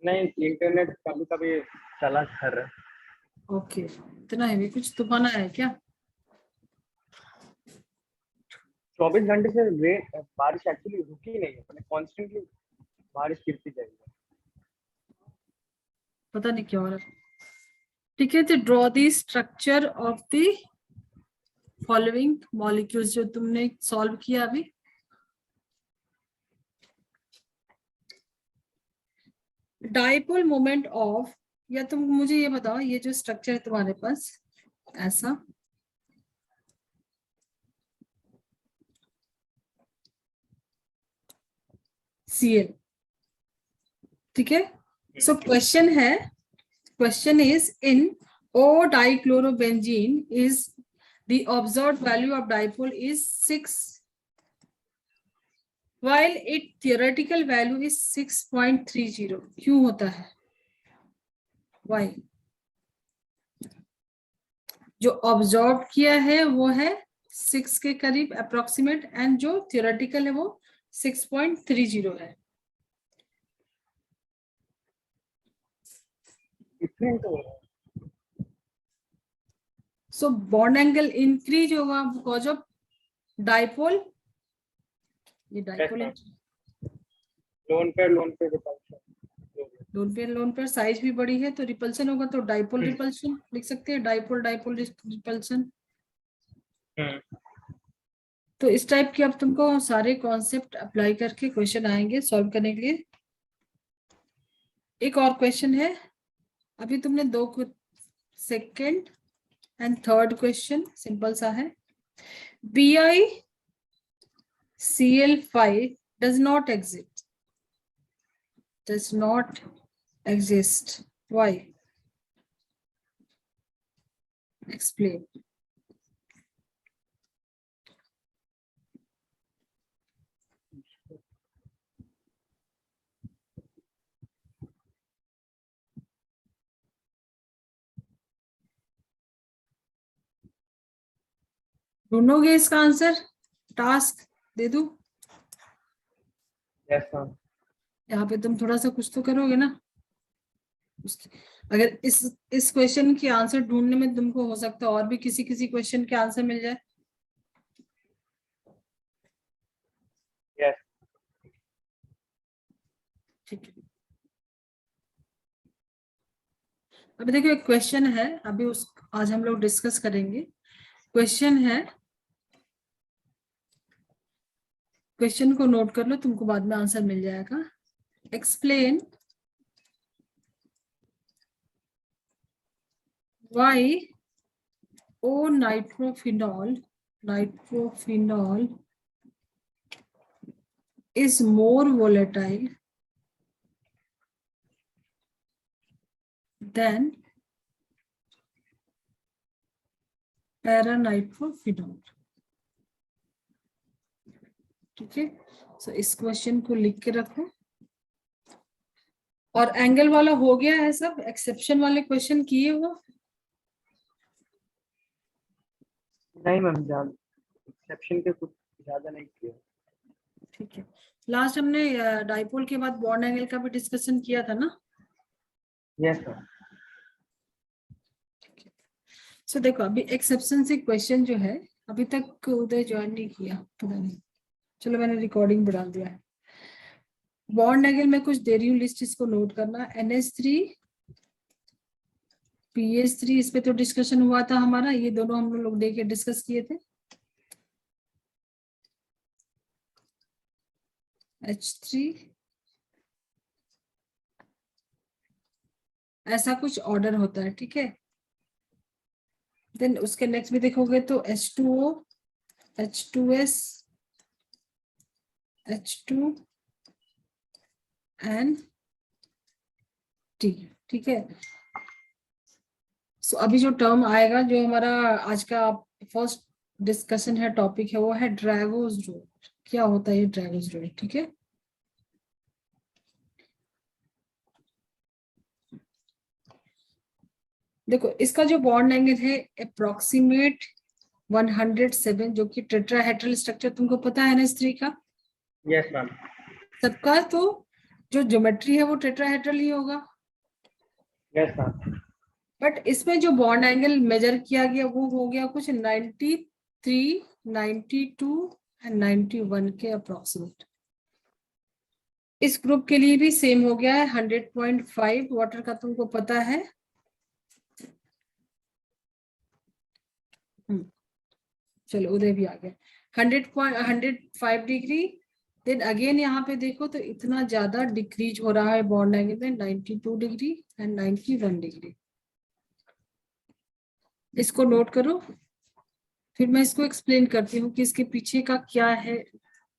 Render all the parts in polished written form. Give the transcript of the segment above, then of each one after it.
नहीं, इंटरनेट कभी कभी चला कर रहा है। ओके, इतना है भी कुछ तूफान आया है क्या? 24 घंटे से बारिश एक्चुअली रुकी नहीं है, मतलब कॉन्स्टेंटली बारिश गिरती जाएगी। पता नहीं क्या हो रहा है। ठीक है, तो draw the structure of the following molecules जो तुमने सॉल्व किया अभी। डाइपोल मोमेंट ऑफ, या तुम मुझे ये बताओ, ये जो स्ट्रक्चर है तुम्हारे पास ऐसा, Cl, ठीक है। So question is in O dichlorobenzene is the observed value of dipole is 6 while its theoretical value is 6.30. क्यों होता है? Why? जो ऑब्जर्व किया है वो है 6 के करीब अप्रोक्सीमेट, एंड जो थियोरेटिकल है वो 6.30 है। डिफरेंट हो रहा है। सो बॉन्ड एंगल इंक्रीज होगा बिकॉज ऑफ डाइपोल, ये डाइपोल लोन पे लोन पेयर साइज भी बड़ी है तो रिपल्सन होगा, तो डाइपोल रिपल्सन लिख सकते हैं, डाइपोल डाइपोल रिपल्सन। तो इस टाइप के अब तुमको सारे कॉन्सेप्ट अप्लाई करके क्वेश्चन आएंगे सॉल्व करने के लिए। एक और क्वेश्चन है, अभी तुमने दो, second and third question simple सा है। BiCl5 does not exist. Why? Explain. ढूंढोगे इसका आंसर? टास्क दे दूं? Yes ma'am. यहाँ पे तुम थोड़ा सा कुछ तो करोगे ना। अगर इस क्वेश्चन की आंसर ढूंढने में तुमको हो सकता है और भी किसी क्वेश्चन के आंसर मिल जाए। यस। ठीक है, अभी देखो एक क्वेश्चन है, अभी आज हम लोग डिस्कस करेंगे। क्वेश्चन है, क्वेश्चन को नोट कर लो, तुमको बाद में आंसर मिल जाएगा। Explain why O nitrophenol is more volatile than para-nitrophenol। ठीक है, सो इस क्वेश्चन को लिख के रखो। और एंगल वाला हो गया है सब, एक्सेप्शन वाले क्वेश्चन किए हो? नहीं मैम, एक्सेप्शन के कुछ ज्यादा नहीं किया। ठीक है, लास्ट हमने डाइपोल के बाद बॉन्ड एंगल का भी डिस्कशन किया था ना। Yes ma'am. सो देखो अभी एक्सेप्शन से क्वेश्चन जो है, अभी तक उदय ज्वाइन नहीं किया, पता नहीं, चलो मैंने रिकॉर्डिंग बढ़ा दिया है। बॉन्ड एंगल में कुछ दे रही हूँ लिस्ट, इसको नोट करना। NH3 PH3, इस पे तो डिस्कशन हुआ था हमारा, ये दोनों हम लोग देखे डिस्कस किए थे। H3, ऐसा कुछ ऑर्डर होता है, ठीक है। देन उसके नेक्स्ट भी देखोगे तो H2O, H2S, H2 and T, ठीक है। सो अभी जो टर्म आएगा, जो हमारा आज का फर्स्ट डिस्कशन है, टॉपिक है, वो है ड्रैगोस रूल। क्या होता है ये ड्रैगोस रूल? ठीक है, देखो इसका जो बॉन्ड एंगल है अप्रोक्सीमेट 107, जो कि टेट्राहेड्रल स्ट्रक्चर तुमको पता है NH3 का। Yes ma'am. सबका तो जो ज्योमेट्री है वो टेट्राहेड्रल ही होगा, यस मैम। बट इसमें जो बॉन्ड एंगल मेजर किया गया वो हो गया कुछ 93, 92 एंड 91 के अप्रोक्सीमेट। इस ग्रुप के लिए भी सेम हो गया है 100.5, वाटर का तुमको पता है। चलो उधर भी आ गया 105 डिग्री। देन अगेन यहाँ पे देखो तो इतना ज्यादा डिक्रीज हो रहा है बॉन्ड एंगल में 92 डिग्री एंड 91 डिग्री। इसको नोट करो, फिर मैं इसको एक्सप्लेन करती हूँ कि इसके पीछे का क्या है।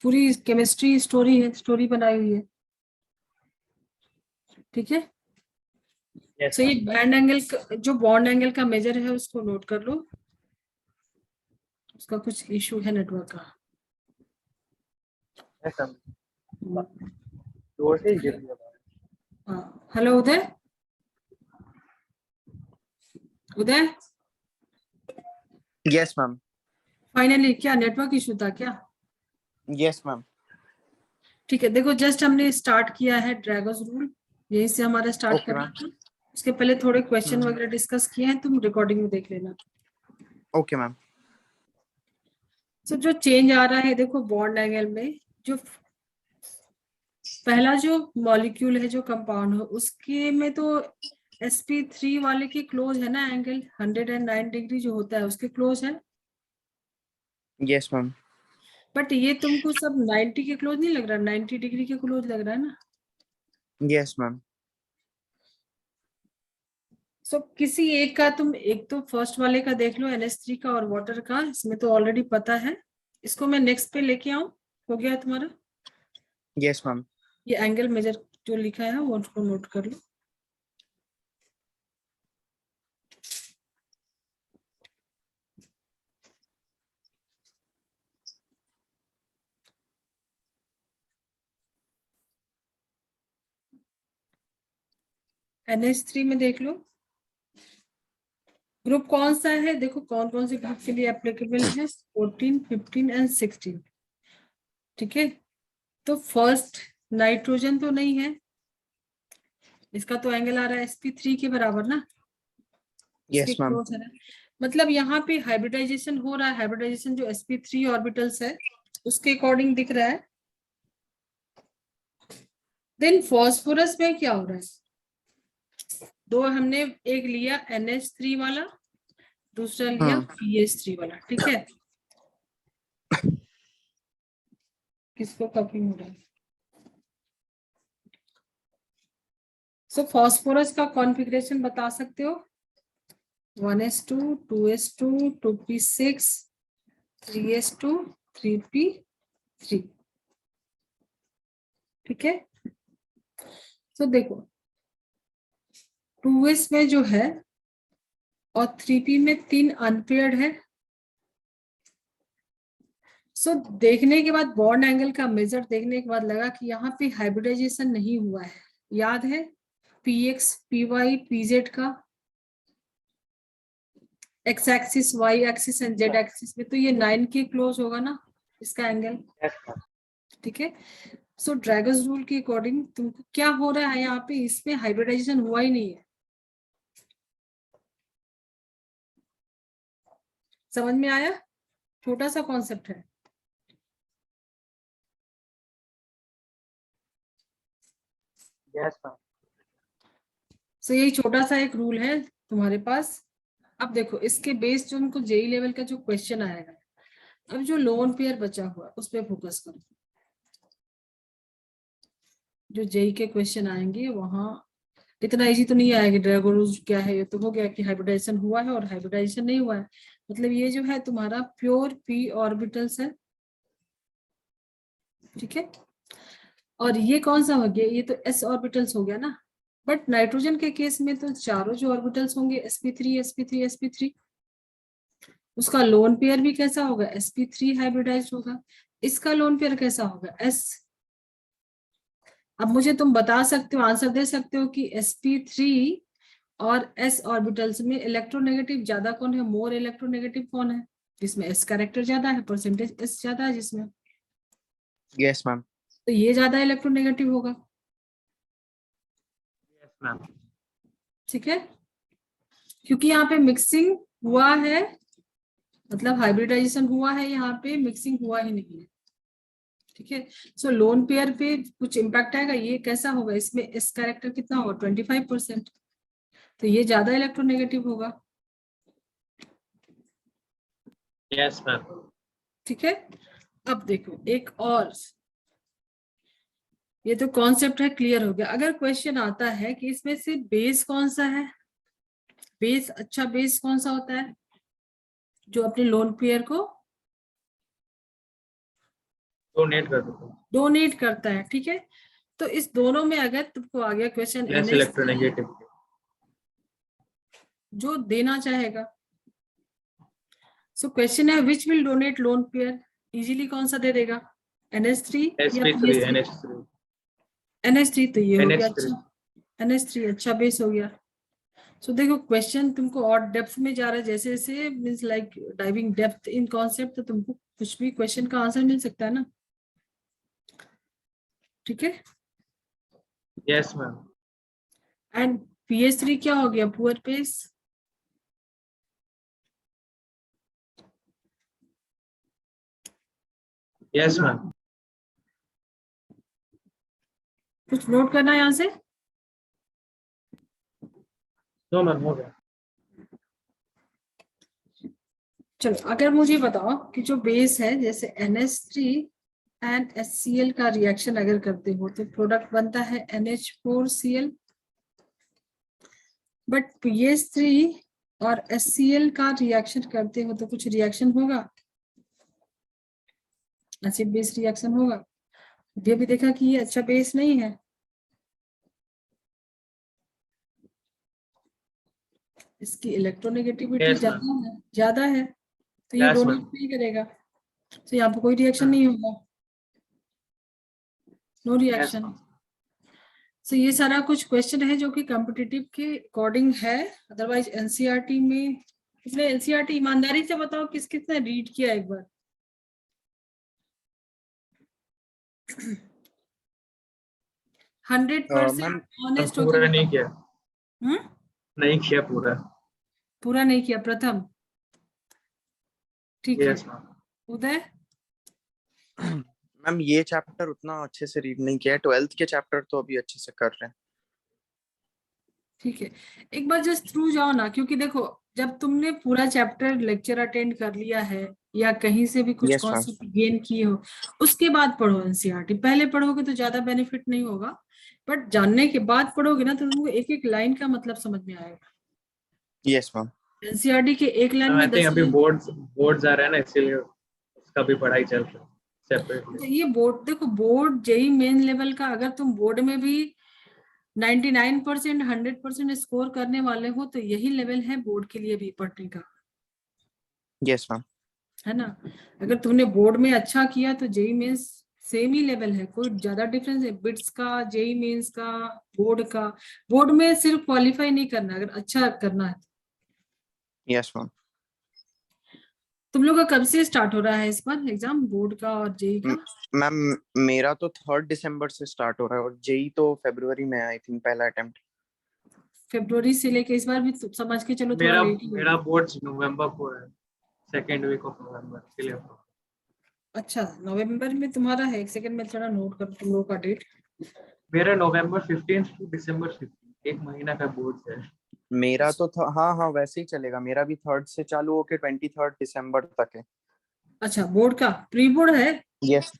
पूरी केमिस्ट्री स्टोरी है, स्टोरी बनाई हुई है, ठीक है। यस सो ये बैंड एंगल जो बॉन्ड एंगल का मेजर है उसको नोट कर लो। उसका कुछ इशू है नेटवर्क का। मैम, जोर से ही गिर दिया मैम। हाँ, हेलो उदय, उदय यस मैम। फाइनली क्या नेटवर्क इशू था क्या? Yes ma'am. ठीक है, देखो जस्ट हमने स्टार्ट किया है ड्रैगन्स रूल, यहीं से हमारा स्टार्ट ओके करना मैम। था। उसके पहले थोड़े क्वेश्चन वगैरह डिस्कस किए हैं, तुम रिकॉर्डिंग में देख लेना। Okay ma'am. सो जो चेंज आ रहा है देखो बॉन्ड एंगल में, जो पहला जो मॉलिक्यूल है जो कंपाउंड है उसके में तो sp3 वाले के क्लोज है ना एंगल, 109 डिग्री जो होता है उसके क्लोज है। Yes ma'am. बट ये तुमको सब 90 के क्लोज नहीं लग रहा, 90 डिग्री के क्लोज लग रहा है ना। Yes ma'am. सो किसी एक का तुम, एक तो फर्स्ट वाले का देख लो NH3 का और वाटर का, इसमें तो ऑलरेडी पता है। इसको मैं नेक्स्ट पे लेके आऊं, हो गया तुम्हारा। Yes ma'am. ये एंगल मेजर जो लिखा है वो उसको नोट कर लो। NH3 में देख लो ग्रुप कौन सा है, देखो कौन कौन से ग्रुप के लिए एप्लीकेबल है, 14, 15 एंड 16, ठीक है। तो फर्स्ट नाइट्रोजन तो नहीं है, इसका तो एंगल आ रहा है sp3 के बराबर ना, इसके यस मैम। क्लोज है ना। मतलब यहाँ पे हाइब्रिडाइजेशन हो रहा है, हाइब्रिडाइजेशन जो sp3 ऑर्बिटल्स है उसके अकॉर्डिंग दिख रहा है। देन फॉस्फोरस में क्या हो रहा है, दो हमने एक लिया NH3 वाला, दूसरा लिया PH3 वाला, ठीक है। किसको कॉपी हो रहा है? सो फॉस्फोरस का कॉन्फ़िगरेशन बता सकते हो, 1s2 2s2 2p6 3s2 3p3, ठीक है। तो देखो 2s में जो है और 3p में 3 अनपेयर्ड है। सो देखने के बाद बॉन्ड एंगल का मेजर देखने के बाद लगा कि यहाँ पे हाइब्रिडाइजेशन नहीं हुआ है। याद है px py pz का x axis y axis and z axis में, तो ये 9 के क्लोज होगा ना इसका एंगल, यस मैम। ठीक है। सो ड्रैगन्स रूल के अकॉर्डिंग तुमको क्या हो रहा है यहाँ पे, इसमें हाइब्रिडाइजेशन हुआ ही नहीं है। समझ में आया? छोटा सा कॉन्सेप्ट है। Yes ma'am. सो यही छोटा सा एक रूल है तुम्हारे पास। अब देखो इसके बेस जो उनको जेई लेवल का जो क्वेश्चन आएगा, अब जो लोन पेयर बचा हुआ उस पर फोकस करो। जो जेई के क्वेश्चन आएंगे वहां इतना इजी तो नहीं आएगा। ड्रैगन रूल क्या है, ये तो हो गया कि हाइब्रिडाइजेशन हुआ है और हाइब्रिडाइजेशन नहीं हुआ है, मतलब ये जो है तुम्हारा प्योर p ऑर्बिटल्स है, ठीक है। और ये कौन सा हो गया, ये तो s ऑर्बिटल्स हो गया ना। बट नाइट्रोजन के केस में तो चारों जो ऑर्बिटल्स होंगे sp3 sp3 sp3, उसका लोन पेयर भी कैसा होगा, sp3 हाइब्रिडाइज्ड होगा। इसका लोन पेयर कैसा होगा, s। अब मुझे तुम बता सकते हो, आंसर दे सकते हो कि sp3 और s ऑर्बिटल्स में इलेक्ट्रोनेगेटिव ज्यादा कौन है, मोर इलेक्ट्रोनेगेटिव कौन है, जिसमें s कैरेक्टर ज्यादा है, परसेंटेज s ज्यादा है जिसमें, यस मैम। तो ये ज्यादा इलेक्ट्रोनेगेटिव होगा। मैम। ठीक है, क्योंकि यहाँ पे मिक्सिंग हुआ है, मतलब हाइब्रिडाइजेशन हुआ है, यहाँ पे मिक्सिंग हुआ ही नहीं है। ठीक है, सो लोन पेयर पे कुछ इम्पैक्ट आएगा, ये कैसा होगा, इसमें एस कैरेक्टर कितना होगा 25%, तो ये ज्यादा इलेक्ट्रोनेगेटिव होगा। Yes ma'am. ठीक है, अब देखो एक और, ये तो कॉन्सेप्ट है, क्लियर हो गया। अगर क्वेश्चन आता है कि इसमें से बेस कौन सा है, बेस, अच्छा बेस कौन सा होता है जो अपने लोन पेयर को डोनेट कर दो। डोनेट करता है। ठीक है, तो इस दोनों में अगर तुमको आ गया क्वेश्चन लेस इलेक्ट्रोनेगेटिव। जो देना चाहेगा, सो क्वेश्चन है which will donate lone pair, easily कौन सा दे देगा, NH3 या sp3 PS3? NH3 NH3, तो ये हो गया NH3। अच्छा, NH3 अच्छा बेस हो गया। सो देखो क्वेश्चन तुमको और डेप्थ में जा रहा है, जैसे जैसे means like diving depth in concept, तो तुमको कुछ भी क्वेश्चन का आंसर मिल सकता है ना। ठीक है, यस मैम। एंड PS3 क्या हो गया, पुअर पेस। Yes ma'am. कुछ नोट करना है यहाँ से। नो मैम, हो गया। चलो अगर मुझे बताओ कि जो बेस है, जैसे NH3 एंड HCl का रिएक्शन अगर करते हो तो प्रोडक्ट बनता है NH4Cl, बट PS3 और HCl का रिएक्शन करते हो तो कुछ रिएक्शन होगा, एसिड बेस रिएक्शन होगा। ये भी देखा कि ये अच्छा बेस नहीं है, इसकी इलेक्ट्रोनेगेटिविटी Yes, ma'am. ज्यादा है, तो ये Yes, डोनेट ma'am. नहीं करेगा, तो यहाँ पे कोई रिएक्शन हाँ. नहीं होगा, नो Yes, रिएक्शन। ma'am. सो ये सारा कुछ क्वेश्चन है जो कि कॉम्पिटिटिव के अकॉर्डिंग है, अदरवाइज एनसीईआरटी में, इसलिए एनसीईआरटी ईमानदारी से बताओ किस किसने रीड किया एक बार। 100% मैम ऑनेस्ट पूरा होकर नहीं बताओ। किया। हम्म, नहीं किया पूरा। पूरा नहीं किया प्रथम, ठीक है। Yes ma'am. उदय, मैम ये चैप्टर उतना अच्छे से रीड नहीं किया है, 12th के चैप्टर तो अभी अच्छे से कर रहे हैं। ठीक है, एक बार जस्ट थ्रू जाओ ना, क्योंकि देखो जब तुमने पूरा चैप्टर लेक्चर अटेंड कर लिया है या कहीं से भी कुछ यस मैम। कॉन्सेप्ट गेन किए हो, उसके बाद पढ़ो एनसीईआरटी। पहले पढ़ोगे तो ज्यादा बेनिफिट नहीं होगा, बट जानने के बाद पढ़ोगे ना तो तुमको एक एक लाइन का मतलब समझ में आएगा। Yes ma'am. एनसीईआरटी के एक लाइन आई में थिंक 10 अभी लाइन। बोर्ड्स आ रहा है ना, इसीलिए उसका भी पढ़ाई चल रहा है सेपरेटली। ये बोर्ड देखो, बोर्ड जेई मेन लेवल का, अगर तुम बोर्ड में भी 99% 100% स्कोर करने वाले हो तो यही लेवल है बोर्ड के लिए भी पढ़ने का, यस मैम। है ना। अगर तुमने बोर्ड में अच्छा किया तो जेई मेंस सेम ही लेवल है, कोई ज्यादा डिफरेंस है बिट्स का, जेई मेंस का, बोर्ड का। बोर्ड में सिर्फ क्वालिफाई नहीं करना, अगर अच्छा करना है। Yes ma'am. तुम लोग का कब से स्टार्ट हो रहा है इस बार एग्जाम, बोर्ड का और जेई का? मैम मेरा तो 3 दिसंबर से स्टार्ट हो रहा है और जेई तो फरवरी में आई थिंक पहला अटेम्प्ट। फरवरी से लेके इस बार भी समझ के चलो थोड़ा मेरा लेट ही मेरा होगा। बोर्ड्स नवंबर को है, सेकेंड वीक ऑफ नवंबर के लिए। अच्छा, नवंबर में तुम्हारा है, एक सेकंड में थोड़ा नोट कर तुम लोग का डेट। मेरा नवंबर 15 टू दिसंबर 15, एक महीना का बोर्ड्स है। मेरा तो था, हाँ हाँ वैसे ही चलेगा, मेरा भी 3rd से चालू होके 23rd दिसंबर तक है। अच्छा, बोर्ड का प्री बोर्ड है? यस।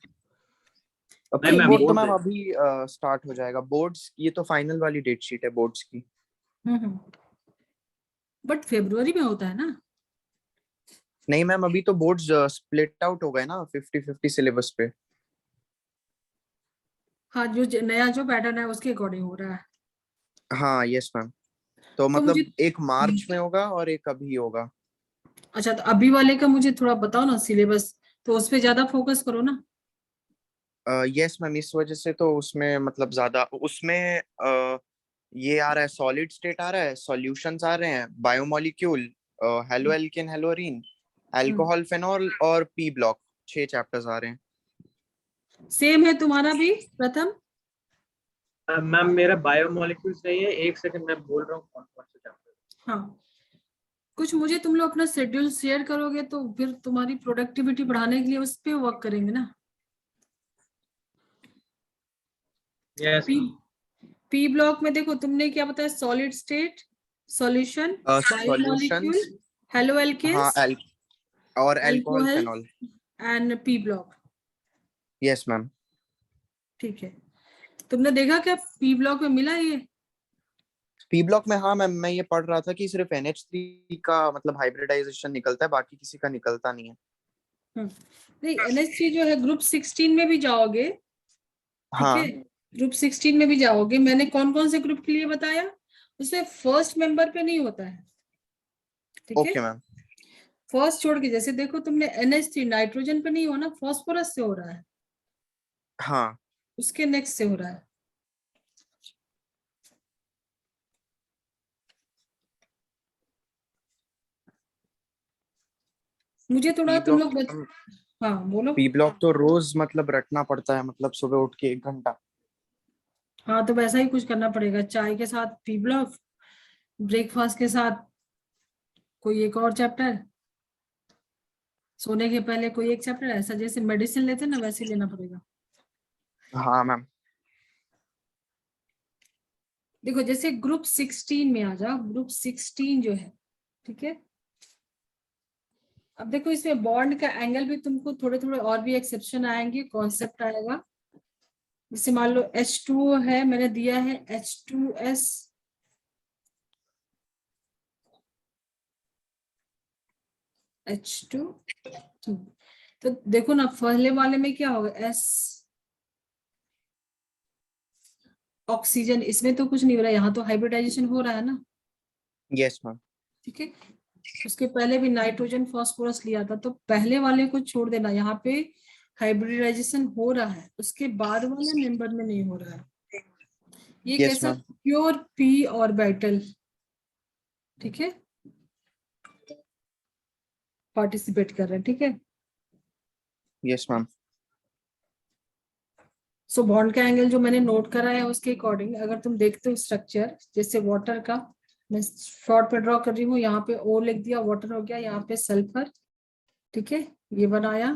नहीं प्री मैम, बोर्ड तो बोर्ड मैम है। अभी स्टार्ट हो जाएगा। बोर्ड्स ये तो फाइनल वाली डेट शीट है बोर्ड्स की। बट फरवरी में होता है ना? नहीं मैम अभी तो बोर्ड्स स्प्लिट आउट हो गए ना 50-50 सिलेबस पे। हाँ, जो नया जो पैटर्न है उसके अकॉर्डिंग हो रहा है। हाँ यस मैम। तो तो मुझे, मतलब एक मार्च में होगा और एक अभी होगा। अच्छा तो अभी वाले का मुझे थोड़ा बताओ ना सिलेबस, तो उस पे ज्यादा फोकस करो ना। यस मैम इस वजह से तो उसमें मतलब ज्यादा उसमें ये आ रहा है, सॉलिड स्टेट आ रहा है, सॉल्यूशंस आ रहे हैं, biomolecule, haloalkane haloarene, alcohol phenol और पी ब्लॉक, 6 चैप्टर्स आ रहे हैं। सेम है तुम्हारा भी प्रथम? मैम मेरा बायोमोलिक्यूल्स नहीं है, एक सेकंड मैं बोल रहा हूँ कौन कौन से चैप्टर। हाँ, कुछ मुझे तुम लोग अपना शेड्यूल शेयर करोगे तो फिर तुम्हारी प्रोडक्टिविटी बढ़ाने के लिए उस पे वर्क करेंगे ना। यस पी ब्लॉक में देखो तुमने क्या बताया, solid state, solution, biomolecule, solutions, hello हाँ एल्केन्स, और alcohol alcohol phenol. And P block. Yes ma'am. ठीक है, तुमने देखा क्या पी ब्लॉक में मिला ये? पी ब्लॉक में हाँ मैम, मैं ये पढ़ रहा था कि सिर्फ NH3 का मतलब हाइब्रिडाइजेशन निकलता है, बाकी किसी का निकलता नहीं है। नहीं, NH3 जो है ग्रुप 16 में भी जाओगे, ठीक है, हाँ ग्रुप 16 में भी जाओगे। मैंने कौन कौन से ग्रुप के लिए बताया, उसमें फर्स्ट मेंबर पे नहीं होता है, ठीक है। Okay ma'am. फर्स्ट छोड़ के, जैसे देखो तुमने NH3 नाइट्रोजन पे नहीं हो ना, फास्फोरस से हो रहा है, हाँ उसके नेक्स्ट से हो रहा है। मुझे थोड़ा पी तुम ब्लॉक, लोग हाँ बोलो। पी ब्लॉक तो रोज मतलब रटना पड़ता है, मतलब सुबह उठ के 1 घंटा। हाँ तो वैसा ही कुछ करना पड़ेगा, चाय के साथ पी ब्लॉक, ब्रेकफास्ट के साथ कोई एक और चैप्टर, सोने के पहले कोई एक चैप्टर, ऐसा जैसे मेडिसिन लेते हैं ना वैसे लेना पड़ेगा। हाँ मैम। देखो जैसे ग्रुप 16 में आ जाओ, ग्रुप 16 जो है, ठीक है। अब देखो इसमें बॉन्ड का एंगल भी तुमको थोड़े थोड़े और भी एक्सेप्शन आएंगे, कॉन्सेप्ट आएगा। जैसे मान लो H2O है, मैंने दिया है H2S, H2, तो देखो ना पहले वाले में क्या होगा, S ऑक्सीजन, इसमें तो कुछ नहीं हो रहा है, यहाँ तो हाइब्रिडाइजेशन हो रहा है ना, यस मैम। ठीक है। उसके पहले भी नाइट्रोजन फास्फोरस लिया था, तो पहले वाले को छोड़ देना, यहाँ पे हाइब्रिडाइजेशन हो रहा है, उसके बाद वाले मेंबर में नहीं हो रहा है। ये यस कैसा, मैम। प्योर पी ऑर्बिटल, ठीक है, पार्टिसिपेट कर रहे हैं, ठीक है। Yes ma'am. सो बॉन्ड का एंगल जो मैंने नोट करा है उसके अकॉर्डिंग अगर तुम देखते हो स्ट्रक्चर, जैसे वाटर का मैं शॉर्ट पे ड्रॉ कर रही हूँ, यहाँ पे O लिख दिया, वाटर हो गया, यहाँ पे सल्फर, ठीक है, ये बनाया।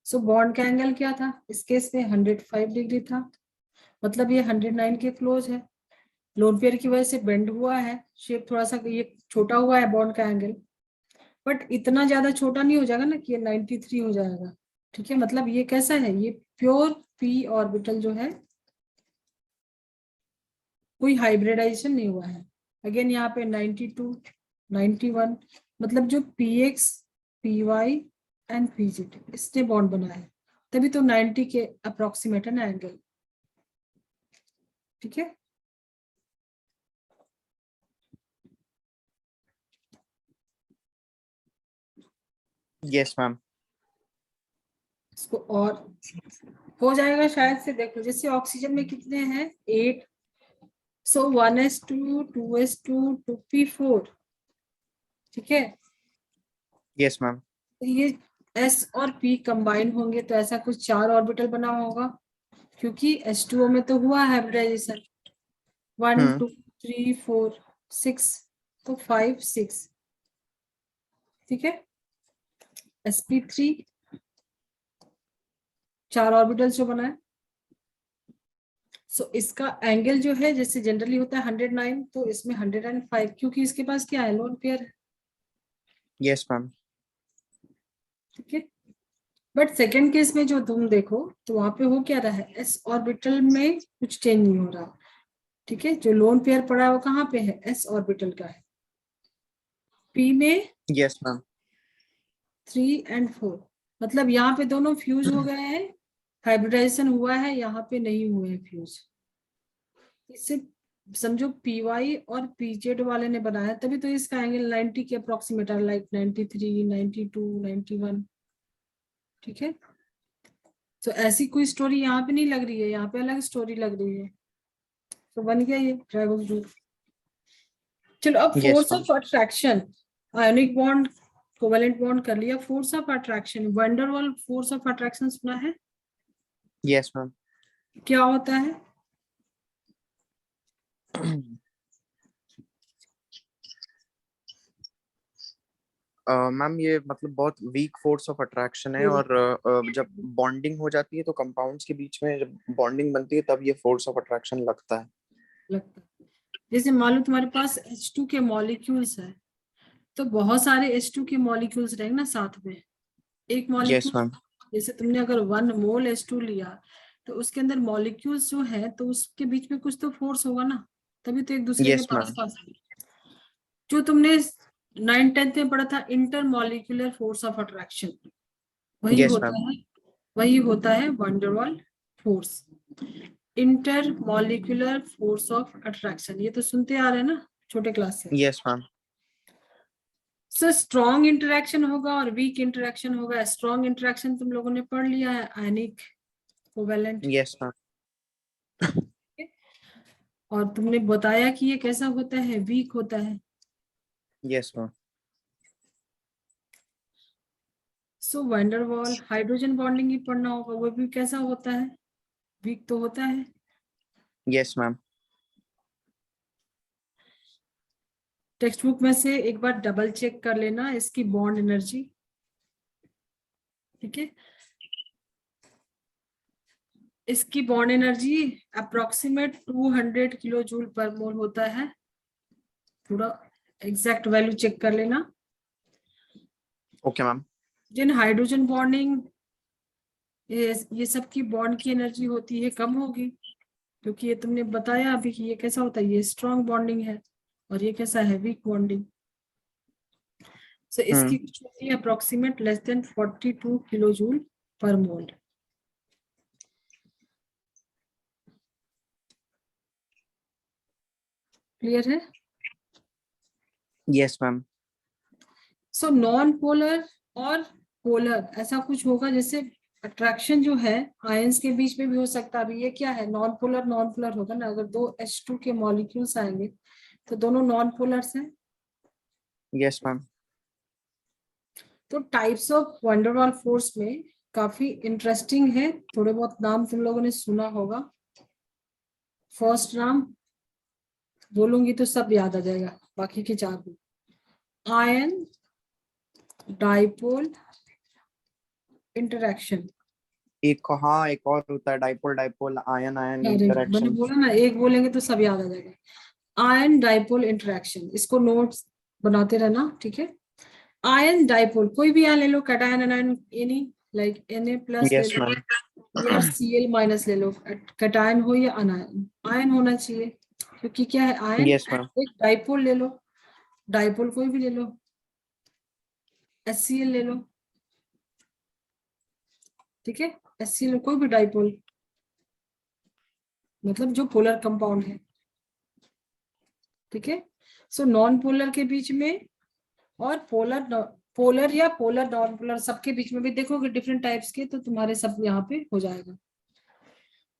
सो बॉन्ड का एंगल क्या था इस केस में, 105 डिग्री था, मतलब ये 109 के क्लोज है। लोन पेयर की वजह से बेंड हुआ है, शेप थोड़ा सा ये छोटा हुआ है बॉन्ड का एंगल, बट इतना ज्यादा छोटा नहीं हो जाएगा ना कि ये 93 हो जाएगा, ठीक है। मतलब ये कैसा है, ये प्योर पी ऑर्बिटल जो है, कोई हाइब्रिडाइजेशन नहीं हुआ है। अगेन यहाँ पे 92, 91, मतलब जो PX, PY एंड PZ इसने बॉन्ड बना है, तभी तो 90 के अप्रोक्सीमेट है ना एंगल, ठीक है। Yes ma'am. इसको और हो जाएगा शायद से, देखो जैसे ऑक्सीजन में कितने हैं 8, सो 1s2 2s2 2p4, ठीक है। Yes ma'am. तो ये S और P कंबाइन होंगे तो ऐसा कुछ 4 ऑर्बिटल बना होगा, क्योंकि H2O में तो हुआ हाइब्रिडाइजेशन, 1 2 3 4 6, तो 5 6, ठीक है। sp3 4 ऑर्बिटल जो बना है। सो इसका एंगल जो है जैसे जनरली होता है 109, तो इसमें 105, क्योंकि इसके पास क्या है, लोन पेयर है, यस मैम। ठीक है। बट सेकेंड केस में जो तुम देखो तो वहां पे हो क्या रहा है, S ऑर्बिटल में कुछ चेंज नहीं हो रहा, ठीक है। जो लोन पेयर पड़ा है वो कहाँ पे है, S ऑर्बिटल का है। P में यस मैम। 3 एंड 4, मतलब यहाँ पे दोनों फ्यूज हो गए हैं, हाइब्रिडाइजेशन हुआ है, यहाँ पे नहीं हुए हैं फ्यूज। इससे समझो PY और PZ वाले ने बनाया, तभी तो इसका एंगल 90 के अप्रोक्सीमेट है, लाइक 93 92 91, ठीक है। तो ऐसी कोई स्टोरी यहाँ पे नहीं लग रही है, यहाँ पे अलग स्टोरी लग रही है। तो बन गया ये ड्रैगन रूट। चलो अब yes force ma'am. Of attraction, ionic bond covalent bond कर लिया। Force of attraction, van der Waals force of attraction सुना है? Yes ma'am. क्या होता है? मैम ये मतलब बहुत वीक फोर्स ऑफ अट्रैक्शन है, और जब बॉन्डिंग हो जाती है तो कंपाउंड्स के बीच में जब बॉन्डिंग बनती है तब ये फोर्स ऑफ अट्रैक्शन लगता है। लगता है जैसे मान लो तुम्हारे पास H2 के मॉलिक्यूल्स है, तो बहुत सारे H2 के मॉलिक्यूल्स रहेंगे ना साथ में। एक यस मॉलिक्यूल मैम। जैसे तुमने अगर 1 मोल H2 लिया, तो उसके अंदर मॉलिक्यूल्स जो है तो उसके बीच में कुछ तो फोर्स होगा ना, तभी तो एक दूसरे के यस पास मैम। पास है। जो तुमने 9th-10th में पढ़ा था inter molecular force of attraction, वही यस होता मैम। है, वही होता है van der Waals force, inter molecular force of attraction. ये तो सुनते आ रहे हैं ना छोटे क्लास से। Yes ma'am. Sir strong interaction होगा और वीक इंटरेक्शन होगा। स्ट्रॉन्ग इंटरेक्शन तुम लोगों ने पढ़ लिया है, आयनिक, कोवेलेंट, यस मैम। और तुमने बताया कि ये कैसा होता है, वीक होता है। Yes ma'am. So van der Waals hydrogen bonding ही पढ़ना होगा, वो भी कैसा होता है, वीक तो होता है। Yes ma'am. टेक्स्ट बुक में से एक बार डबल चेक कर लेना इसकी बॉन्ड एनर्जी, ठीक है। इसकी bond energy approximate 200 kilo joule per mole होता है। थोड़ा एग्जैक्ट वैल्यू चेक कर लेना। Okay ma'am. जिन हाइड्रोजन बॉन्डिंग ये सब की बॉन्ड की एनर्जी होती है कम होगी, क्योंकि ये तुमने बताया अभी कि ये कैसा होता है, ये स्ट्रॉन्ग बॉन्डिंग है और ये कैसा है, वीक बॉन्डिंग। सो इसकी कुछ होती है approximate less than 42 kilo joule per mole. Clear है? Yes ma'am. So non polar और पोलर ऐसा कुछ होगा, जैसे अट्रैक्शन जो है आयंस के बीच में भी हो सकता है। अभी ये क्या है, नॉन पोलर होगा ना। अगर दो H2 के मॉलिक्यूल्स आएंगे तो दोनों नॉन पोलर्स हैं। Yes ma'am. तो टाइप्स ऑफ वंडरवॉल फोर्स में काफी इंटरेस्टिंग है, थोड़े बहुत नाम तुम लोगों ने सुना होगा। फर्स्ट नाम बोलूंगी तो सब याद आ जाएगा, बाकी के 4 भी। Ion dipole interaction. हाँ एक और होता है डाइपोल डाइपोल आयन आयन अरे मैंने इंटरेक्शन। बोला ना, एक बोलेंगे तो सब याद आ जाएगा। आयन डाइपोल इंटरेक्शन, इसको नोट्स बनाते रहना, ठीक है। आयन डाइपोल कोई भी आयन ले लो, cation anion any, like Na+ ले यस लो मैम। या Cl- ले लो, कैटायन हो या अनायन, आयन होना चाहिए। क्योंकि क्या है आयन, यस मैम। एक डाइपोल ले लो, डाइपोल कोई भी ले लो, HCl ले लो, ठीक है। HCl कोई भी डाइपोल, मतलब जो पोलर कंपाउंड है, ठीक है। सो नॉन पोलर के बीच में और पोलर या पोलर नॉन पोलर सबके बीच में भी देखोगे डिफरेंट टाइप्स के, तो तुम्हारे सब यहाँ पे हो जाएगा।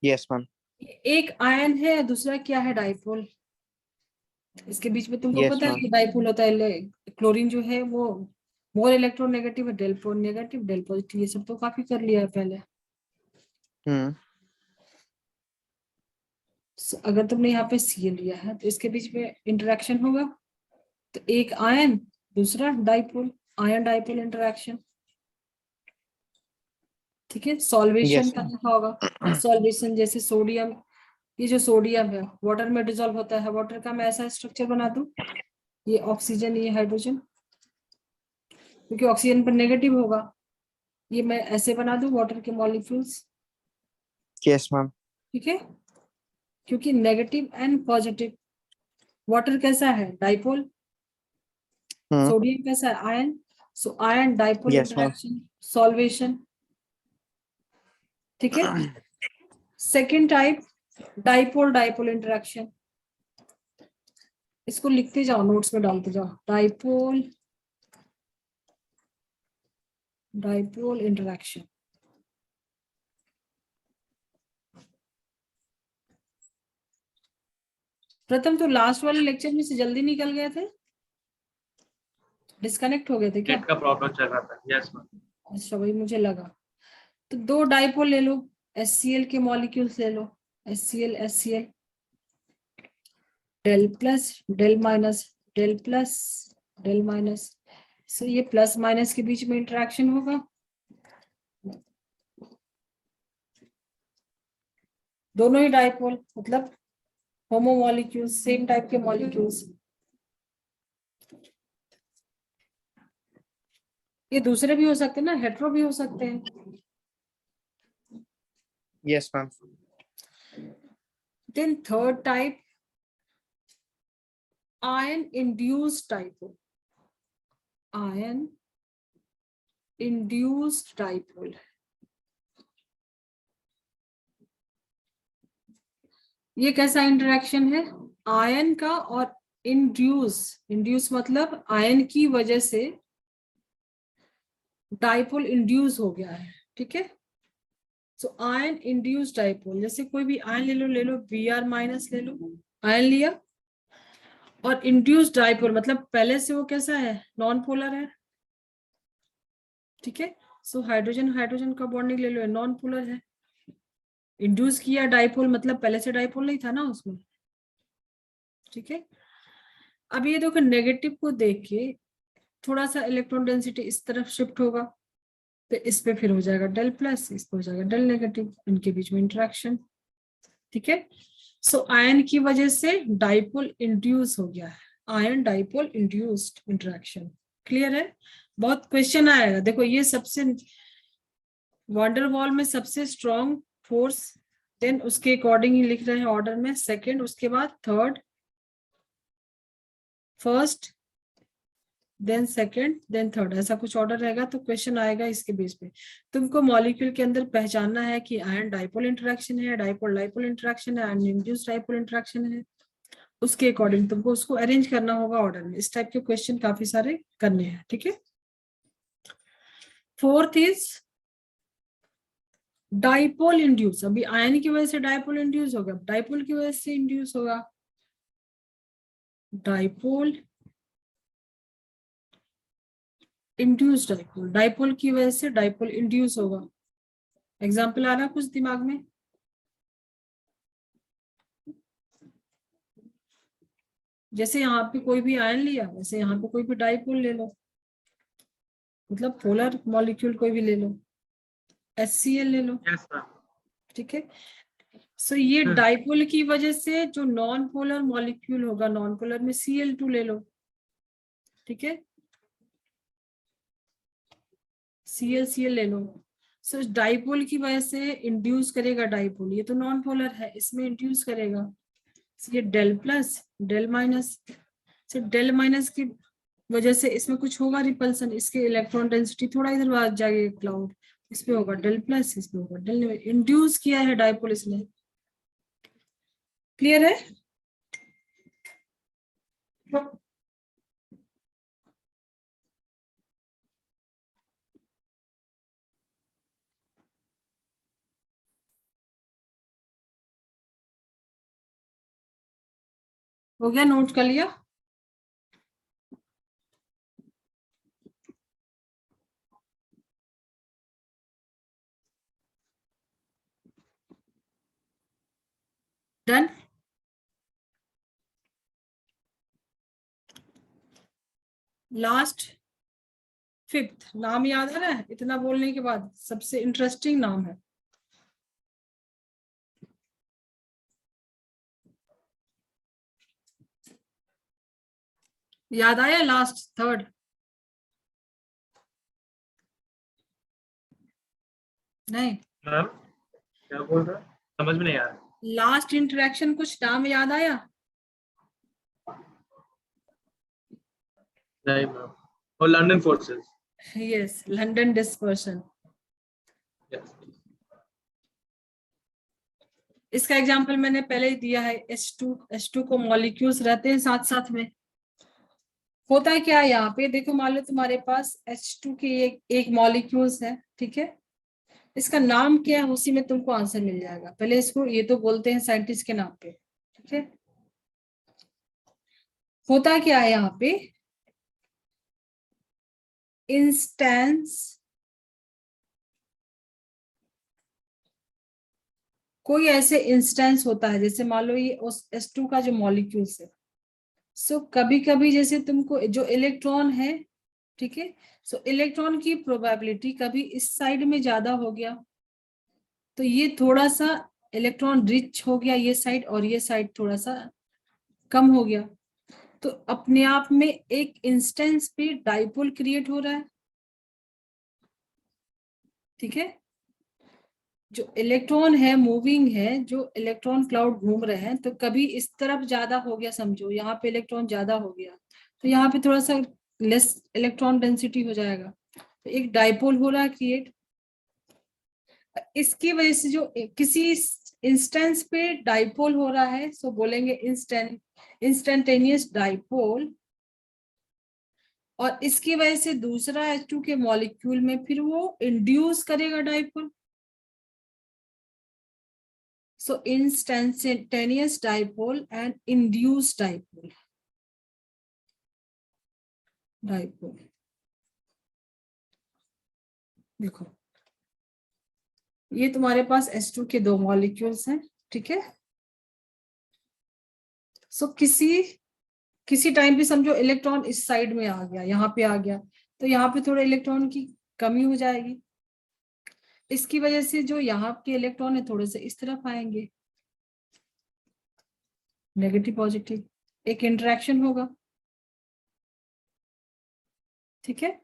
Yes ma'am. एक आयन है, दूसरा क्या है, डाइपोल। इसके बीच में तुमको यस पता है मैम। कि डाइपोल होता है, क्लोरीन जो है वो मोर इलेक्ट्रोनेगेटिव है, डेल नेगेटिव डेल पॉजिटिव, ये सब तो काफी कर लिया है पहले। अगर तुमने यहाँ पे Cl लिया है तो इसके बीच में इंटरेक्शन होगा, तो एक आयन दूसरा डाइपोल, आयन डाइपोल इंटरेक्शन, ठीक है। सॉल्वेशन यस का मैम। लिखा होगा, सॉल्वेशन जैसे सोडियम, ये जो सोडियम है वाटर में डिसॉल्व होता है, वाटर का मैं ऐसा स्ट्रक्चर बना दूं, ये ऑक्सीजन ये हाइड्रोजन, क्योंकि ऑक्सीजन पर नेगेटिव होगा, ये मैं ऐसे बना दूं वाटर के मॉलिक्यूल्स, यस मैम। ठीक है। क्योंकि नेगेटिव एंड पॉजिटिव, वाटर कैसा है, डाइपोल, सोडियम कैसा है, ion. So ion dipole yes ma'am. Interaction, solvation, ठीक है। Second type dipole dipole interaction, इसको लिखते जाओ, नोट्स में डालते जाओ, डाइपोल डाइपोल इंटरेक्शन। प्रथम तो लास्ट वाले लेक्चर में से जल्दी निकल गए थे। डिस्कनेक्ट हो गए थे क्या? नेट का प्रॉब्लम चल रहा था। Yes ma'am. अच्छा भाई, मुझे लगा। तो दो डाइपोल ले लो, HCl के मॉलिक्यूल्स ले लो, HCl del plus del minus, del plus del minus. So ये प्लस माइनस के बीच में इंटरेक्शन होगा। दोनों ही डाइपोल मतलब होमो मॉलिक्यूल्स, सेम टाइप के मॉलिक्यूल्स। ये दूसरे भी हो सकते हैं ना, हेट्रो भी हो सकते हैं। Yes, ma'am. Then third type, ion induced dipole. Ion induced dipole. ये कैसा इंटरेक्शन है? आयन का और इंड्यूस मतलब आयन की वजह से डाइपोल इंड्यूस हो गया है, ठीक है। सो आयन इंड्यूस डाइपोल, जैसे कोई भी आयन ले लो Br माइनस ले लो, आयन लिया, और इंड्यूस डाइपोल मतलब पहले से वो कैसा है, नॉन पोलर है, ठीक है। सो हाइड्रोजन हाइड्रोजन का बॉन्डिंग ले लो, नॉन पोलर है। इंड्यूस किया डाइपोल मतलब पहले से डाइपोल नहीं था ना उसमें, ठीक है। अब ये देखो नेगेटिव को देख के थोड़ा सा इलेक्ट्रॉन डेंसिटी इस तरफ शिफ्ट होगा, तो इस पे फिर हो जाएगा डेल प्लस, इस पे हो जाएगा डेल नेगेटिव, इनके बीच में इंटरेक्शन, ठीक है। सो आयन की वजह से डाइपोल इंड्यूस हो गया है, ion dipole induced interaction. Clear है? बहुत क्वेश्चन आएगा। देखो ये सबसे वंडरवॉल में सबसे स्ट्रॉन्ग फोर्स, देन उसके अकॉर्डिंग ही लिख रहे हैं ऑर्डर में, सेकंड, उसके बाद third, first, then second, then third, ऐसा कुछ ऑर्डर रहेगा। तो क्वेश्चन आएगा इसके बेस पे। तुमको मॉलिक्यूल के अंदर पहचानना है कि आयन डाइपोल इंटरेक्शन है, डाइपोल डाइपोल इंटरेक्शन है, आयन इंड्यूस्ड डाइपोल इंटरेक्शन है, उसके अकॉर्डिंग तुमको उसको अरेंज करना होगा ऑर्डर में। इस टाइप के क्वेश्चन काफी सारे करने हैं, ठीक है। Fourth is dipole induce. अभी आयन की वजह से डाइपोल इंड्यूस होगा, डाइपोल की वजह से इंड्यूस होगा, डाइपोल इंड्यूस डाइपोल, डाइपोल की वजह से डाइपोल इंड्यूस होगा। एग्जाम्पल आ रहा है कुछ दिमाग में? जैसे यहाँ पे कोई भी आयन लिया, वैसे यहाँ पे कोई भी डाइपोल ले लो, मतलब पोलर मॉलिक्यूल कोई भी ले लो, HCl ले लो, यस मैम। ठीक है। सो ये डाइपोल की वजह से जो नॉन पोलर मॉलिक्यूल होगा, नॉन पोलर में Cl2 ले लो, ठीक है, Cl ले लो। सो डाइपोल की वजह से इंड्यूस करेगा डाइपोल, ये तो नॉन पोलर है, इसमें इंड्यूस करेगा। so ये del plus del minus, so del minus की वजह से इसमें कुछ होगा रिपल्सन, इसके इलेक्ट्रॉन डेंसिटी थोड़ा इधर आ जाएगा क्लाउड, इस पे होगा डेल प्लस, इस पे होगा डेल, इंड्यूस किया है डाइपोल इसने। क्लियर है? हो गया? नोट कर लिया? डन? लास्ट फिफ्थ नाम याद है ना? इतना बोलने के बाद सबसे इंटरेस्टिंग नाम है। याद आया? लास्ट थर्ड नहीं, मैम क्या बोल रहे हैं, समझ में नहीं आ रहा। लास्ट इंटरेक्शन कुछ नाम याद आया? नहीं मैम, और London forces. Yes, London dispersion. Yes. इसका एग्जांपल मैंने पहले ही दिया है, H2 को मॉलिक्यूल्स रहते हैं साथ साथ में। होता है क्या है यहाँ पे, देखो मान लो तुम्हारे पास H2 के एक मॉलिक्यूल्स है, ठीक है, इसका नाम क्या है उसी में तुमको आंसर मिल जाएगा। पहले इसको ये तो बोलते हैं साइंटिस्ट के नाम पे, ठीक है। होता क्या है यहाँ पे, इंस्टेंस, कोई ऐसे इंस्टेंस होता है, जैसे मान लो ये उस S2 का जो मॉलिक्यूल्स है, सो कभी कभी जैसे तुमको जो इलेक्ट्रॉन है, ठीक है, सो इलेक्ट्रॉन की प्रोबेबिलिटी कभी इस साइड में ज्यादा हो गया, तो ये थोड़ा सा इलेक्ट्रॉन रिच हो गया ये साइड, और ये साइड थोड़ा सा कम हो गया, तो अपने आप में एक इंस्टेंस पे डाइपोल क्रिएट हो रहा है, ठीक है। जो इलेक्ट्रॉन है मूविंग है, जो इलेक्ट्रॉन क्लाउड घूम रहे हैं, तो कभी इस तरफ ज्यादा हो गया, समझो यहाँ पे इलेक्ट्रॉन ज्यादा हो गया, तो यहाँ पे थोड़ा सा लेस इलेक्ट्रॉन डेंसिटी हो जाएगा, तो एक डाइपोल हो रहा है क्रिएट। इसकी वजह से जो किसी इंस्टेंस पे डाइपोल हो रहा है, सो बोलेंगे इंस्टेंटेनियस डाइपोल, और इसकी वजह से दूसरा H2 के मॉलिक्यूल में फिर वो इंड्यूस करेगा dipole, so instantaneous dipole and induced dipole। देखो ये तुम्हारे पास H2 के दो मॉलिक्यूल्स हैं, ठीक है। सो किसी टाइम पे समझो इलेक्ट्रॉन इस साइड में आ गया, यहाँ पे आ गया, तो यहाँ पे थोड़ा इलेक्ट्रॉन की कमी हो जाएगी, इसकी वजह से जो यहाँ के इलेक्ट्रॉन है थोड़े से इस तरफ आएंगे, नेगेटिव पॉजिटिव, एक इंटरेक्शन होगा, ठीक है।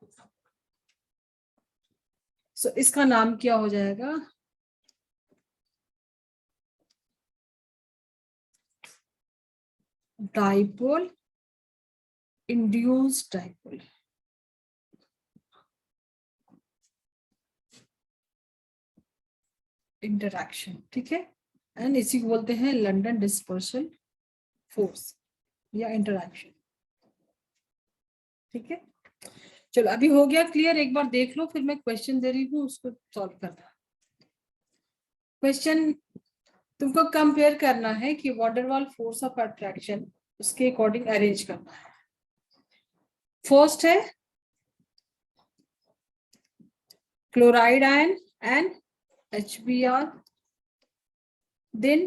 सो इसका नाम क्या हो जाएगा, डाइपोल, इंड्यूस्ड डाइपोल। इंटरैक्शन, ठीक है, एंड इसी को बोलते हैं लंदन डिस्पर्सल फोर्स या इंटरैक्शन, ठीक है। चलो अभी हो गया क्लियर, एक बार देख लो, फिर मैं क्वेश्चन दे रही हूँ उसको सॉल्व करना। क्वेश्चन तुमको कंपेयर करना है कि वॉन्डरवाल फोर्स ऑफ अट्रैक्शन उसके अकॉर्डिंग अरेंज करना है। फर्स्ट है chloride ion and HBr, then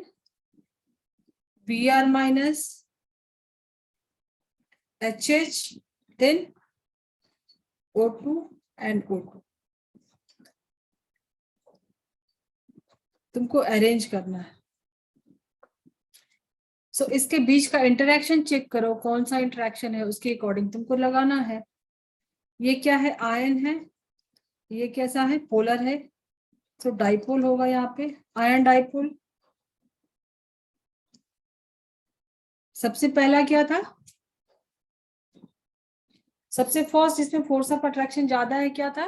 Br minus HH, then O2 and O2। तुमको अरेंज करना है। सो इसके बीच का इंटरेक्शन चेक करो, कौन सा इंटरेक्शन है उसके अकॉर्डिंग तुमको लगाना है। ये क्या है, आयन है, ये कैसा है, पोलर है, तो डाइपोल होगा यहाँ पे, आयन डाइपोल। सबसे पहला क्या था, सबसे फर्स्ट जिसमें फोर्स ऑफ अट्रैक्शन ज्यादा है क्या था,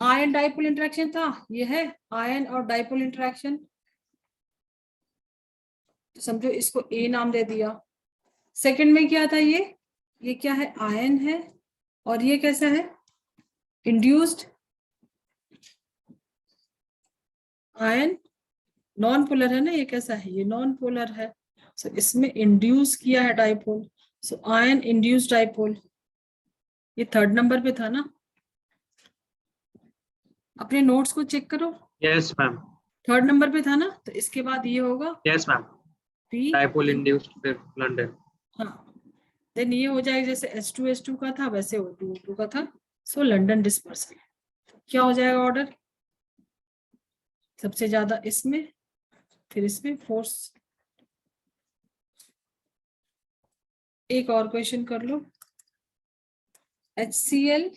आयन डाइपोल इंटरेक्शन था, ये है आयन और डाइपोल इंटरेक्शन, तो समझो इसको ए नाम दे दिया। सेकंड में क्या था, ये क्या है, आयन है, और ये कैसा है, इंड्यूस्ड आयन, नॉन पोलर है ना, ये कैसा है, ये नॉन पोलर है, सो इसमें इंड्यूस किया है डाइपोल, सो आयन इंड्यूस्ड डाइपोल। ये थर्ड नंबर पे था ना, अपने नोट्स को चेक करो। Yes ma'am. थर्ड नंबर पे था ना, तो इसके बाद ये होगा yes ma'am, P, dipole induced फिर लंदन। हाँ, देन ये हो जाएगा जैसे S2 का था वैसे O2 का था, सो लंदन डिस्पर्सल। क्या हो जाएगा ऑर्डर, सबसे ज्यादा इसमें, फिर इसमें फोर्स। एक और क्वेश्चन कर लो, HCl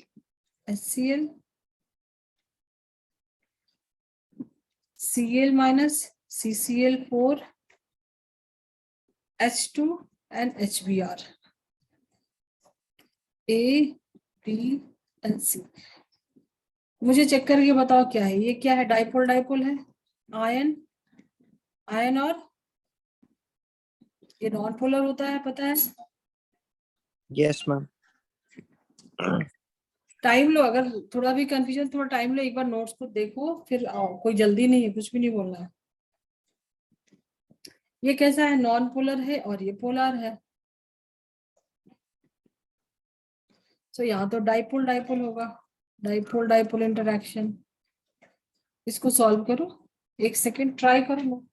Cl minus CCl4 H2 and HBr, A, B and C। मुझे चेक करके बताओ क्या है, ये क्या है, डाइपोल डाइपोल है, आयन और ये नॉन पोलर होता है, पता है। Yes ma'am. टाइम लो, अगर थोड़ा भी कंफ्यूजन, थोड़ा टाइम लो, एक बार नोट्स को देखो फिर आओ, कोई जल्दी नहीं है, कुछ भी नहीं बोलना है। ये कैसा है, नॉन पोलर है और ये पोलर है, तो यहाँ तो डाइपोल डाइपोल होगा, डाइपोल डाइपोल इंटरेक्शन। इसको सॉल्व करो, एक सेकेंड ट्राई करो लो।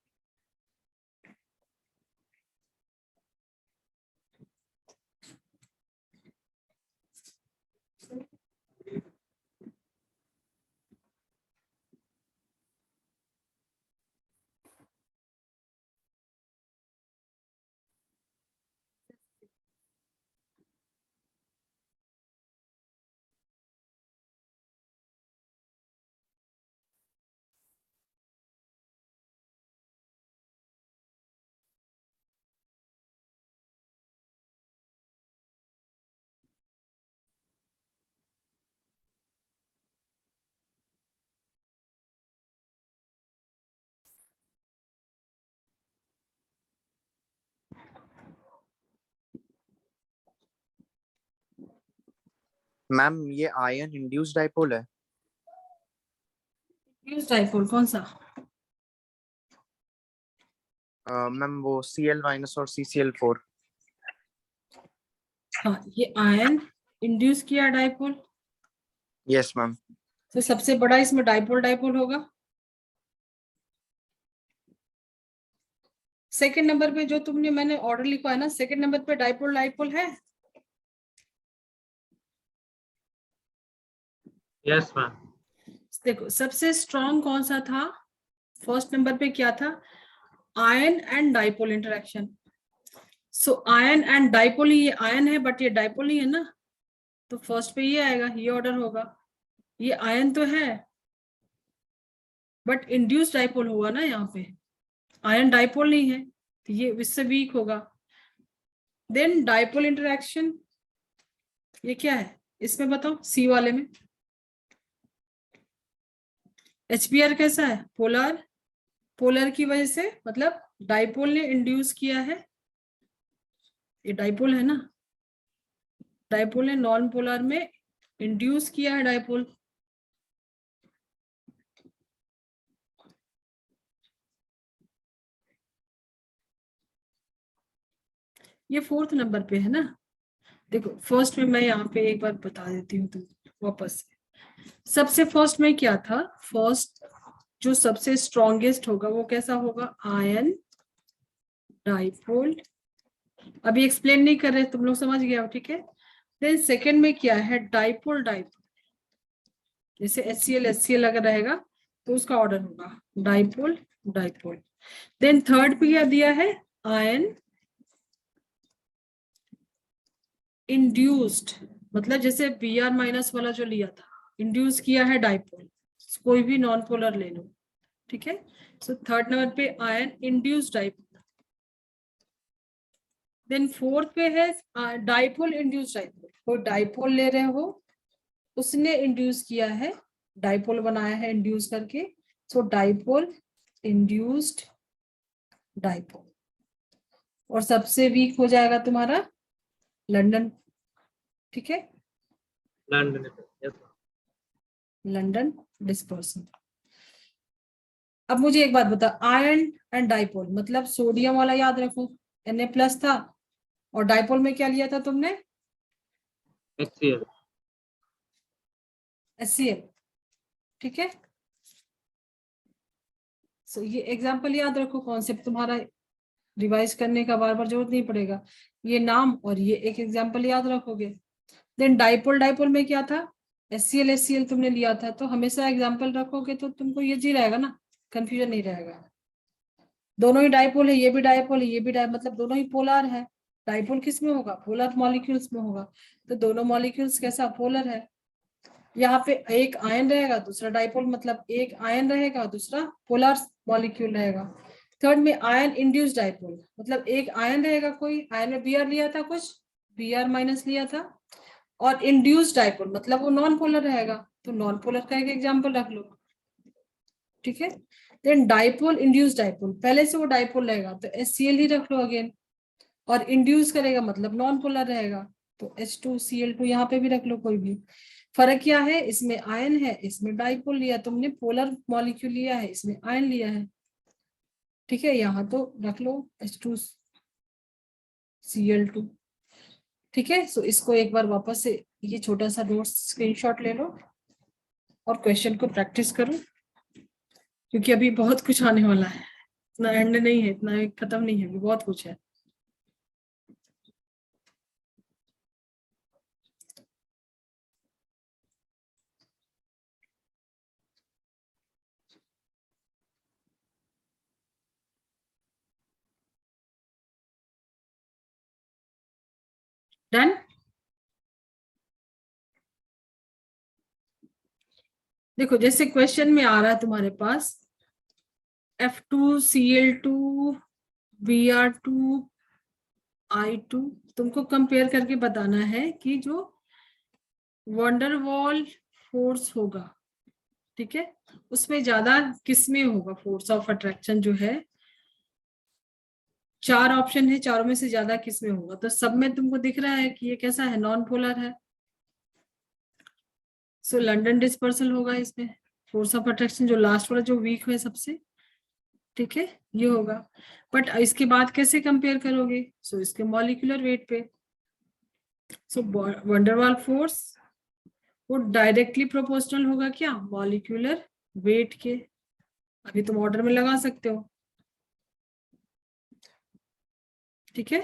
मैम ये आयन इंड्यूस्ड डाइपोल है। इंड्यूस्ड डाइपोल कौन सा? मैम वो Cl- और CCl4। हाँ, ये आयन इंड्यूस किया डाइपोल, यस मैम। तो सबसे बड़ा इसमें डाइपोल डाइपोल होगा। सेकंड नंबर पे जो तुमने मैंने ऑर्डर लिखा है ना, सेकंड नंबर पे डाइपोल डाइपोल है। Yes ma'am. देखो सबसे स्ट्रॉन्ग कौन सा था, फर्स्ट नंबर पे क्या था, ion and dipole interaction. So ion and dipole, ये आयन है बट ये डाइपोल नहीं है ना, तो फर्स्ट पे ये आएगा, ये ऑर्डर होगा। ये आयन तो है बट इंड्यूस डाइपोल होगा ना यहाँ पे, आयन डाइपोल नहीं है, तो ये इससे वीक होगा। देन डाइपोल इंटरेक्शन, ये क्या है इसमें बताओ, सी वाले में HBr कैसा है, पोलर, पोलर की वजह से मतलब डाइपोल ने इंड्यूस किया है, ये डाइपोल है ना, डाइपोल ने नॉन पोलर में इंड्यूस किया है डाइपोल। ये फोर्थ नंबर पे है ना। देखो फर्स्ट में मैं यहाँ पे एक बार बता देती हूँ तुम वापस से। सबसे फर्स्ट में क्या था, फर्स्ट जो सबसे स्ट्रॉन्गेस्ट होगा वो कैसा होगा, आयन डाइपोल। अभी एक्सप्लेन नहीं कर रहे, तुम लोग समझ गए हो, ठीक है। देन सेकंड में क्या है, डाइपोल डाइपोल, जैसे HCl अगर रहेगा तो उसका ऑर्डर होगा डाइपोल डाइपोल। देन थर्ड पे क्या दिया है, आयन इंड्यूस्ड, मतलब जैसे Br माइनस वाला जो लिया था, इंड्यूस किया है डाइपोल, कोई भी नॉन पोलर ले लो, ठीक है। सो थर्ड नंबर पे ion induced dipole. Then fourth पे है डाइपोल इंड्यूस्ड डाइपोल, कोई डाइपोल ले रहे हो, उसने इंड्यूस किया है, डाइपोल बनाया है इंड्यूस करके, सो डाइपोल इंड्यूस्ड डाइपोल। और सबसे वीक हो जाएगा तुम्हारा लंदन, ठीक है, London. Yes ma'am. London dispersion. अब मुझे एक बात बता, आयरन एंड डाइपोल मतलब सोडियम वाला याद रखो, Na+ था, और डाइपोल में क्या लिया था तुमने, HCl। HCl, ठीक है। सो ये एग्जांपल याद रखो, कॉन्सेप्ट तुम्हारा रिवाइज करने का बार बार जरूरत नहीं पड़ेगा, ये नाम और ये एक एग्जांपल याद रखोगे। देन डाइपोल डाइपोल में क्या था, HCl तुमने लिया था, तो हमेशा एग्जांपल रखोगे तो तुमको ये जी रहेगा ना, कंफ्यूजन नहीं रहेगा। दोनों ही डाइपोल है, ये भी डाइपोल है, ये भी मतलब दोनों ही पोलर है। डाइपोल किस में होगा, पोलर मॉलिक्यूल्स में होगा, तो दोनों मॉलिक्यूल्स कैसा, पोलर है। यहाँ पे एक आयन रहेगा दूसरा डाइपोल, मतलब एक आयन रहेगा दूसरा पोलर मॉलिक्यूल रहेगा। थर्ड में आयन इंड्यूस डाइपोल, मतलब एक आयन रहेगा, कोई आयन में Br लिया था, कुछ Br- लिया था, और इंड्यूस डाइपोल मतलब वो नॉन पोलर रहेगा, तो नॉन पोलर का एक एग्जाम्पल रख लो, ठीक है। देन डाइपोल इंड्यूस डाइपोल, पहले से वो डाइपोल रहेगा तो HCl ही रख लो अगेन, और इंड्यूस करेगा मतलब नॉन पोलर रहेगा, तो H2Cl2 यहाँ पे भी रख लो कोई भी। फर्क क्या है, इसमें आयन है, इसमें डाइपोल लिया तुमने, पोलर मॉलिक्यूल लिया है, इसमें आयन लिया है, ठीक है। यहाँ तो रख लो H2Cl2, ठीक है, सो इसको एक बार वापस से ये छोटा सा नोट स्क्रीनशॉट ले लो और क्वेश्चन को प्रैक्टिस करो, क्योंकि अभी बहुत कुछ आने वाला है, इतना एंड नहीं है, इतना खत्म नहीं है, अभी बहुत कुछ है। डन। देखो जैसे क्वेश्चन में आ रहा है तुम्हारे पास F2Cl2 Br2 I2, तुमको कंपेयर करके बताना है कि जो वंडरवॉल फोर्स होगा, ठीक है, उसमें ज्यादा किसमें होगा फोर्स ऑफ अट्रैक्शन जो है। 4 ऑप्शन है, चारों में से ज्यादा किसमें होगा, तो सब में तुमको दिख रहा है कि ये कैसा है, नॉन पोलर है। सो लंडन डिस्पर्सल होगा इसमें, फोर्स ऑफ अट्रैक्शन जो लास्ट वाला जो वीक है सबसे, ठीक है, ये होगा। बट इसके बाद कैसे कंपेयर करोगे, सो इसके मॉलिक्यूलर वेट पे। सो वंडरवॉल फोर्स वो डायरेक्टली प्रोपोर्शनल होगा क्या, मॉलिक्यूलर वेट के। अभी तुम ऑर्डर में लगा सकते हो, ठीक है।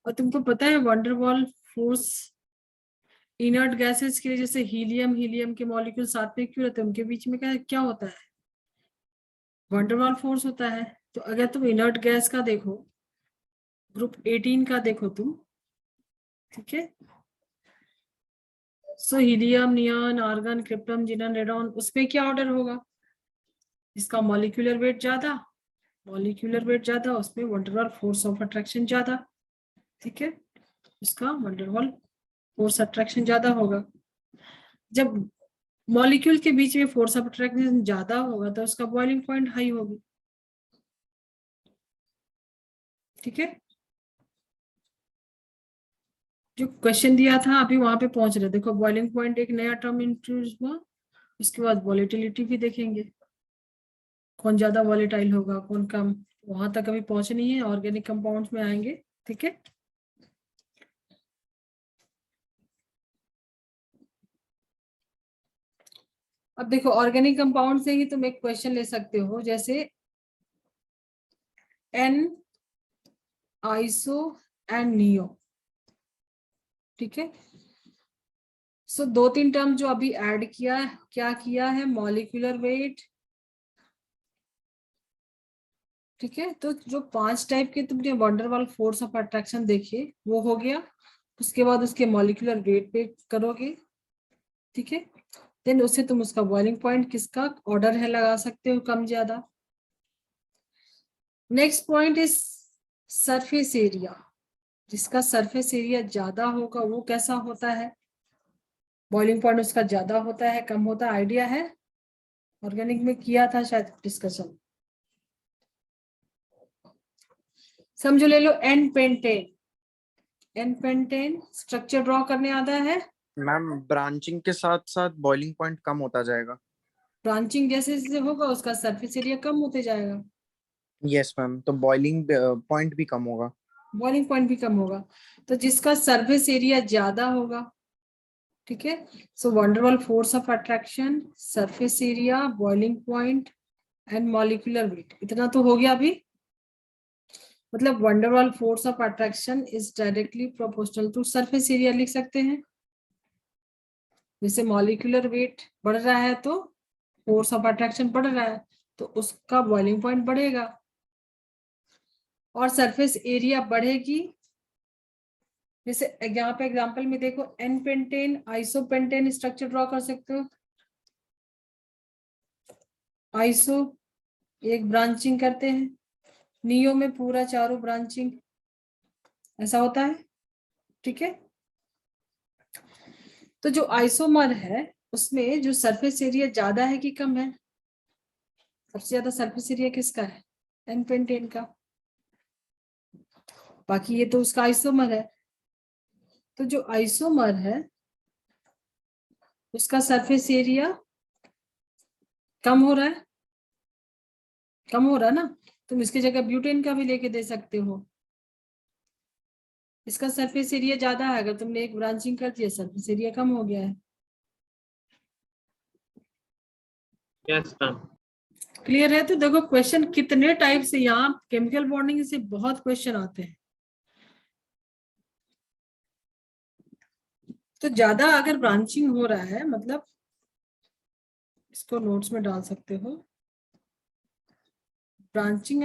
और तुमको पता है वंडरवॉल फोर्स इनर्ट गैसेस के लिए, जैसे हीलियम के मॉलिक्यूल साथ में क्यों रहते हैं, उनके बीच में क्या क्या होता है, वंडरवॉल फोर्स होता है। तो अगर तुम इनर्ट गैस का देखो, ग्रुप 18 का देखो तुम, ठीक है, so helium, neon, argon, krypton, xenon, radon, उसमें क्या ऑर्डर होगा, इसका मॉलिक्यूलर वेट ज्यादा, उसमें वंडरवॉल फोर्स ऑफ अट्रैक्शन ज्यादा, ठीक है, इसका वंडरवॉल फोर्स अट्रैक्शन ज्यादा होगा। जब मॉलिक्यूल के बीच में फोर्स ऑफ अट्रैक्शन ज्यादा होगा तो उसका बॉइलिंग पॉइंट हाई होगी, ठीक है। जो क्वेश्चन दिया था अभी वहां पे पहुंच रहे, देखो बॉइलिंग पॉइंट एक नया टर्म इंट्रोड्यूस हुआ, उसके बाद वॉलेटिलिटी भी देखेंगे, कौन ज्यादा वॉलेटाइल होगा कौन कम, वहां तक अभी पहुंचे नहीं है, ऑर्गेनिक कंपाउंड्स में आएंगे, ठीक है। अब देखो ऑर्गेनिक कंपाउंड से ही तुम एक क्वेश्चन ले सकते हो, जैसे एन, आइसो एंड नियो, ठीक है। सो 2-3 टर्म जो अभी ऐड किया है, क्या किया है, मॉलिक्यूलर वेट, ठीक है। तो जो 5 टाइप के तुमने वंडरवॉल फोर्स ऑफ अट्रैक्शन देखे वो हो गया, उसके बाद उसके मॉलिक्यूलर वेट पे करोगे, ठीक है, देन उससे तुम उसका बॉइलिंग पॉइंट किसका ऑर्डर है लगा सकते हो, कम ज्यादा। Next point is surface area, जिसका सरफेस एरिया ज्यादा होगा वो कैसा होता है, बॉइलिंग पॉइंट उसका ज्यादा होता है कम होता है, आइडिया है, ऑर्गेनिक में किया था शायद डिस्कशन। समझो, ले लो एन पेंटेन स्ट्रक्चर ड्रॉ करने आता है। मैम ब्रांचिंग के साथ साथ बॉइलिंग पॉइंट कम होता जाएगा। ब्रांचिंग जैसे जैसे होगा उसका सरफेस एरिया कम होते जाएगा, यस मैम, तो बॉइलिंग पॉइंट भी कम होगा। बॉइलिंग पॉइंट भी कम होगा, तो जिसका सरफेस एरिया ज्यादा होगा, ठीक है। So van der Waals force of attraction, surface area, boiling point and molecular weight, इतना तो हो गया अभी। मतलब van der Waals force of attraction is directly proportional to surface area लिख सकते हैं। जैसे मॉलिक्यूलर वेट बढ़ रहा है तो फोर्स ऑफ अट्रैक्शन बढ़ रहा है, तो उसका बॉइलिंग पॉइंट बढ़ेगा, और सरफेस एरिया बढ़ेगी। जैसे यहाँ पे एग्जांपल में देखो, n pentane isopentane structure draw कर सकते हो। आइसो एक ब्रांचिंग करते हैं, नियो में पूरा चारों ब्रांचिंग, ऐसा होता है, ठीक है। तो जो आइसोमर है उसमें जो सरफेस एरिया ज्यादा है कि कम है, सबसे ज्यादा सरफेस एरिया किसका है, एन पेंटेन का, बाकी ये तो उसका आइसोमर है। तो जो आइसोमर है उसका सरफेस एरिया कम हो रहा है, कम हो रहा है ना, तुम इसकी जगह ब्यूटेन का भी लेके दे सकते हो, इसका सरफेस एरिया ज्यादा है, अगर तुमने एक ब्रांचिंग कर दिया सरफेस एरिया कम हो गया है। Yes ma'am. क्लियर है? तो देखो क्वेश्चन कितने टाइप से, यहाँ केमिकल बॉन्डिंग से बहुत क्वेश्चन आते हैं। तो ज्यादा अगर ब्रांचिंग हो रहा है मतलब इसको नोट्स में डाल सकते हो, ब्रांचिंग